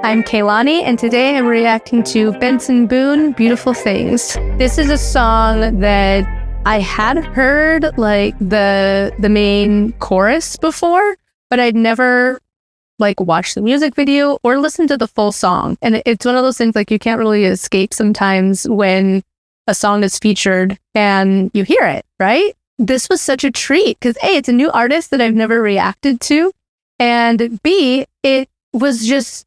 I'm Keilani, and today I'm reacting to Benson Boone, Beautiful Things. This is a song that I had heard like the main chorus before, but I'd never like watched the music video or listened to the full song. And it's one of those things like you can't really escape sometimes when a song is featured and you hear it, right? This was such a treat because A, it's a new artist that I've never reacted to, and B, it was just,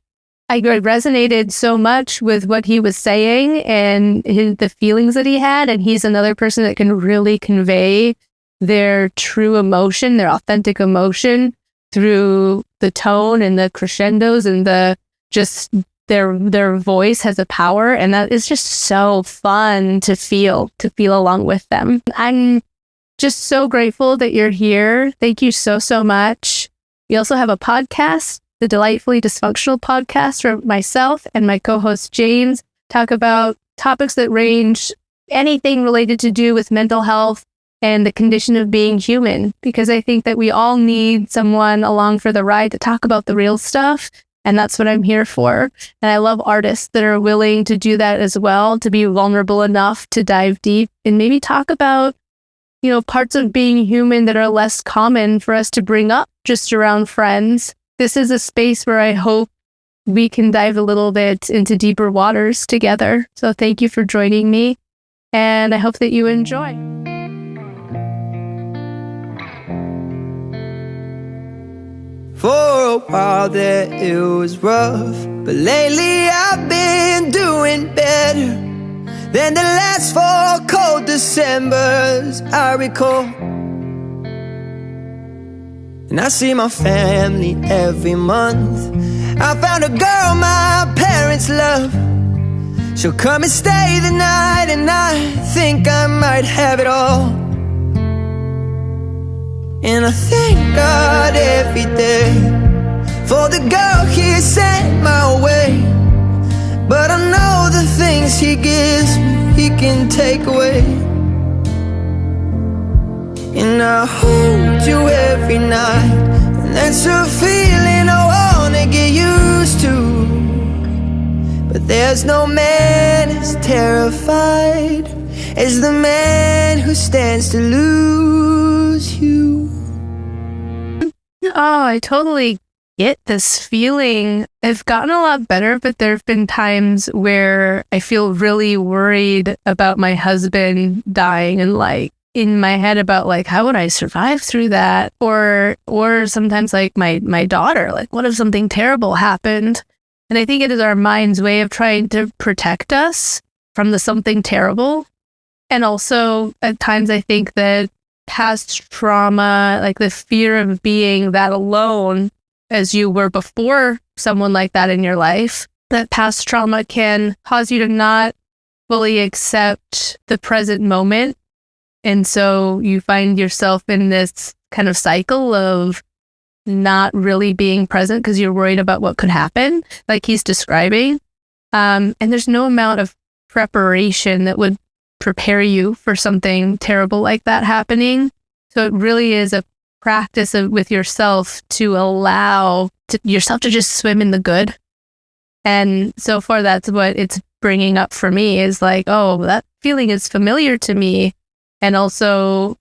I resonated so much with what he was saying and the feelings that he had. And he's another person that can really convey their true emotion, their authentic emotion through the tone and the crescendos and the just their voice has a power. And that is just so fun to feel along with them. I'm just so grateful that you're here. Thank you so, so much. We also have a podcast, the Delightfully Dysfunctional podcast, where myself and my co-host James talk about topics that range anything related to do with mental health and the condition of being human, because I think that we all need someone along for the ride to talk about the real stuff. And that's what I'm here for. And I love artists that are willing to do that as well, to be vulnerable enough to dive deep and maybe talk about, you know, parts of being human that are less common for us to bring up just around friends. This is a space where I hope we can dive a little bit into deeper waters together. So thank you for joining me, and I hope that you enjoy. For a while there it was rough, but lately I've been doing better than the last 4 cold Decembers I recall. And I see my family every month. I found a girl my parents love. She'll come and stay the night, and I think I might have it all. And I thank God every day for the girl He sent my way. But I know the things He gives me, He can take away. And I hold you every night, and that's a feeling I wanna get used to. But there's no man as terrified as the man who stands to lose you. Oh, I totally get this feeling. I've gotten a lot better, but there have been times where I feel really worried about my husband dying, and like in my head about like, how would I survive through that? Or sometimes like my daughter, like what if something terrible happened? And I think it is our mind's way of trying to protect us from the something terrible. And also at times I think that past trauma, like the fear of being that alone as you were before someone like that in your life, that past trauma can cause you to not fully accept the present moment. And so you find yourself in this kind of cycle of not really being present because you're worried about what could happen, like he's describing. And there's no amount of preparation that would prepare you for something terrible like that happening. So it really is a practice with yourself to allow yourself to just swim in the good. And so far, that's what it's bringing up for me is like, oh, that feeling is familiar to me. And also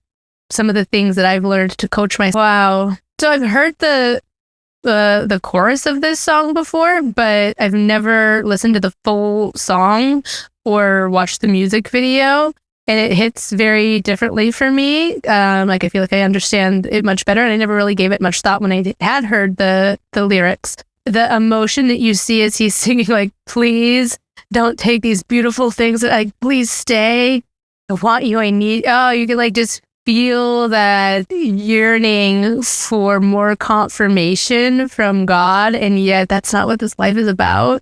some of the things that I've learned to coach myself. Wow. So I've heard the chorus of this song before, but I've never listened to the full song or watched the music video. And it hits very differently for me. Like I feel like I understand it much better, and I never really gave it much thought when I had heard the lyrics. The emotion that you see as he's singing, like, please don't take these beautiful things, like, please stay. I want you, I need, oh, you can like just feel that yearning for more confirmation from God. And yet that's not what this life is about.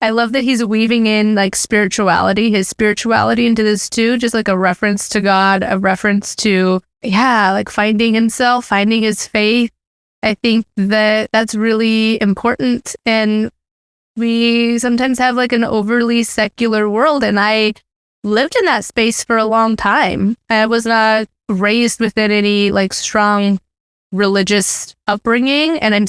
I love that he's weaving in like spirituality, his spirituality into this too, just like a reference to God, a reference to, like finding himself, finding his faith. I think that that's really important. And we sometimes have like an overly secular world, and I lived in that space for a long time. I was not raised within any like strong religious upbringing, and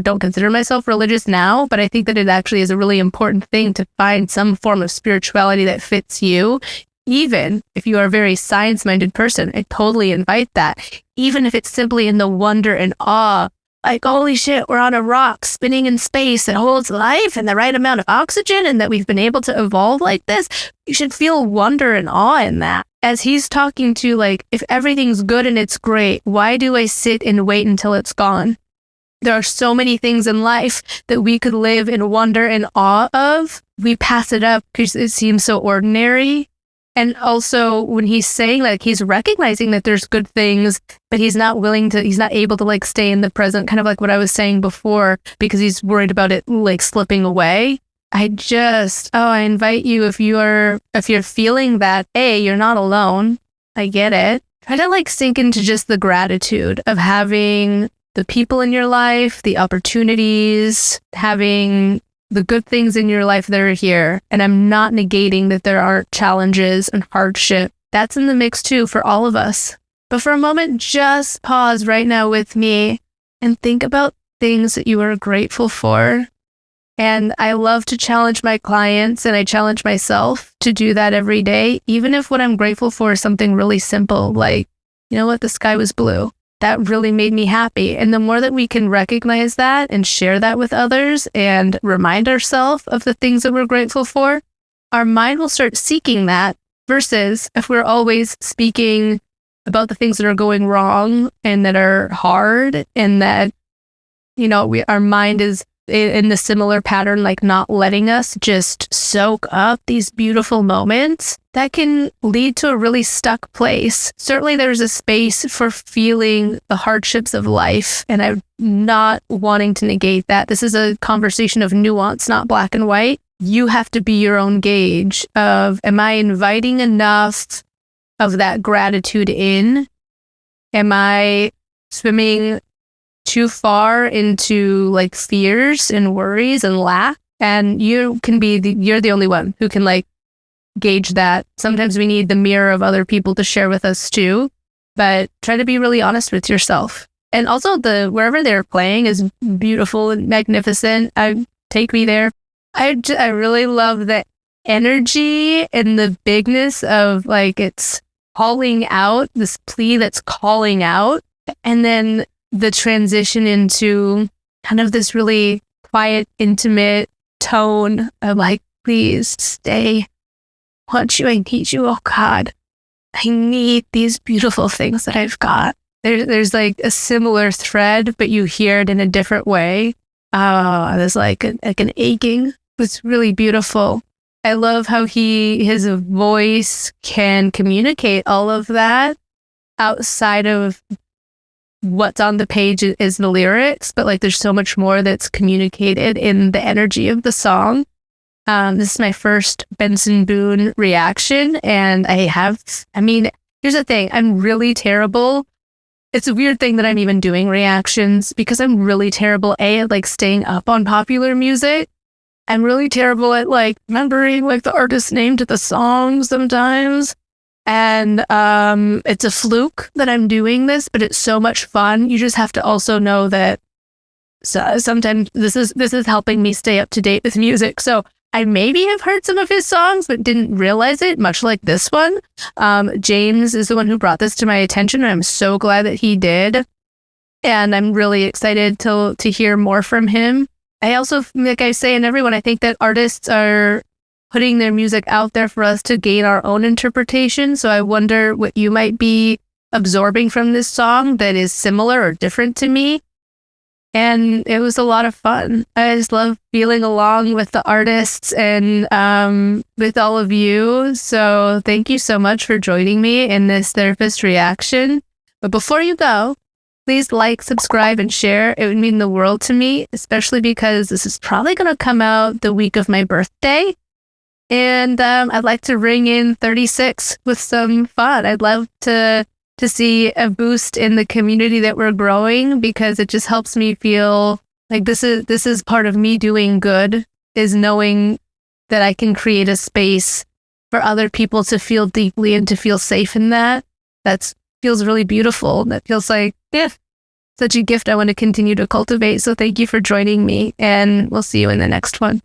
don't consider myself religious now, but I think that it actually is a really important thing to find some form of spirituality that fits you. Even if you are a very science-minded person, I totally invite that. Even if it's simply in the wonder and awe, like, holy shit, we're on a rock spinning in space that holds life and the right amount of oxygen, and that we've been able to evolve like this. You should feel wonder and awe in that. As he's talking to, like, if everything's good and it's great, why do I sit and wait until it's gone? There are so many things in life that we could live in wonder and awe of. We pass it up because it seems so ordinary. And also when he's saying, like, he's recognizing that there's good things, but he's not able to like stay in the present, kind of like what I was saying before, because he's worried about it like slipping away. I invite you, if you're feeling that, you're not alone. I get it. Try to like sink into just the gratitude of having the people in your life, the opportunities, having the good things in your life that are here. And I'm not negating that there aren't challenges and hardship. That's in the mix too for all of us. But for a moment, just pause right now with me and think about things that you are grateful for. And I love to challenge my clients, and I challenge myself to do that every day, even if what I'm grateful for is something really simple, like, you know what, the sky was blue. That really made me happy. And the more that we can recognize that and share that with others and remind ourselves of the things that we're grateful for, our mind will start seeking that, versus if we're always speaking about the things that are going wrong and that are hard, and that, you know, our mind is in the similar pattern, like not letting us just soak up these beautiful moments, that can lead to a really stuck place. Certainly there's a space for feeling the hardships of life, and I'm not wanting to negate that. This is a conversation of nuance, not black and white. You have to be your own gauge of, am I inviting enough of that gratitude in? Am I swimming too far into like fears and worries and lack? And you're the only one who can like gauge that. Sometimes we need the mirror of other people to share with us too, but try to be really honest with yourself. And also wherever they're playing is beautiful and magnificent. Take me there. I really love the energy and the bigness of like, it's calling out, this plea that's calling out, and then the transition into kind of this really quiet, intimate tone of like, please stay. I want you, I need you, oh God. I need these beautiful things that I've got. There's like a similar thread, but you hear it in a different way. There's like an aching. It's really beautiful. I love how his voice can communicate all of that outside of what's on the page is the lyrics, but like there's so much more that's communicated in the energy of the song. This is my first Benson Boone reaction, and here's the thing, I'm really terrible. It's a weird thing that I'm even doing reactions, because I'm really terrible at like staying up on popular music. I'm really terrible at like remembering like the artist's name to the song sometimes. And it's a fluke that I'm doing this, but it's so much fun. You just have to also know that sometimes this is helping me stay up to date with music. So I maybe have heard some of his songs, but didn't realize it, much like this one. James is the one who brought this to my attention, and I'm so glad that he did. And I'm really excited to hear more from him. I also, like I say in everyone, I think that artists are putting their music out there for us to gain our own interpretation. So I wonder what you might be absorbing from this song that is similar or different to me. And it was a lot of fun. I just love feeling along with the artists and with all of you. So thank you so much for joining me in this therapist reaction. But before you go, please like, subscribe, and share. It would mean the world to me, especially because this is probably going to come out the week of my birthday. And I'd like to ring in 36 with some fun. I'd love to see a boost in the community that we're growing, because it just helps me feel like this is part of me doing good, is knowing that I can create a space for other people to feel deeply and to feel safe in that. That feels really beautiful. That feels like, such a gift I want to continue to cultivate. So thank you for joining me, and we'll see you in the next one.